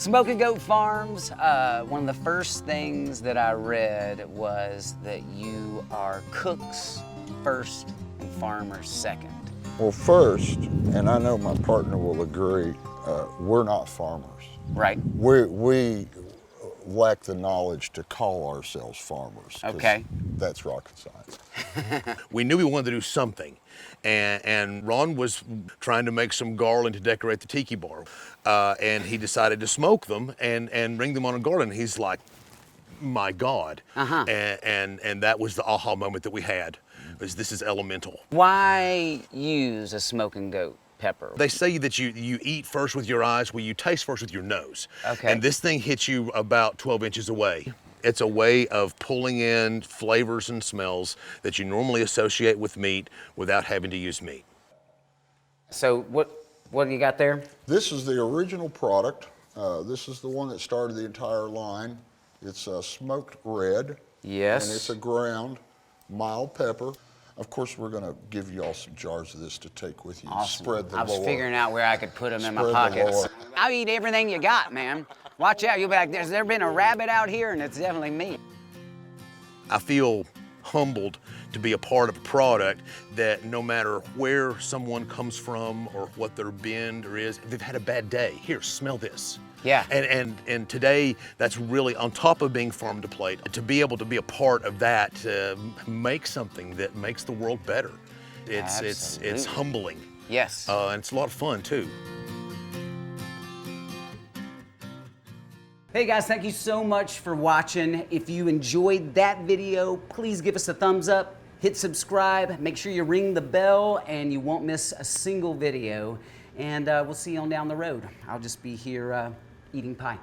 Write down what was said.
Smoking Goat Farms, one of the first things that I read was that you are cooks first and farmers second. Well, first, and I know my partner will agree, we're not farmers. Right. We lack the knowledge to call ourselves farmers. Okay. That's rocket science. We knew we wanted to do something, and Ron was trying to make some garland to decorate the tiki bar, and he decided to smoke them and ring them on a garland. He's like, my God. And that was the aha moment that we had, was this is elemental. Why use a smoking goat pepper? They say that you eat first with your eyes, well, you taste first with your nose. Okay. And this thing hits you about 12 inches away. It's a way of pulling in flavors and smells that you normally associate with meat without having to use meat. So what do you got there? This is the original product. This is the one that started the entire line. It's smoked red. Yes. And it's a ground mild pepper. Of course, we're going to give you all some jars of this to take with you. Awesome. Spread the I was lore. figuring out where I could put them in my Spread the pockets. lore. I'll eat everything you got, man. Watch out, you'll be like, there's never been a rabbit out here, and it's definitely me. I feel humbled to be a part of a product that no matter where someone comes from or what their bend or is, if they've had a bad day, here, smell this. Yeah. And today, that's really, on top of being farm to plate, to be able to be a part of that, make something that makes the world better. It's humbling. Yes. And it's a lot of fun too. Hey guys, thank you so much for watching. If you enjoyed that video, please give us a thumbs up, hit subscribe, make sure you ring the bell, and you won't miss a single video. And we'll see you on down the road. I'll just be here eating pie.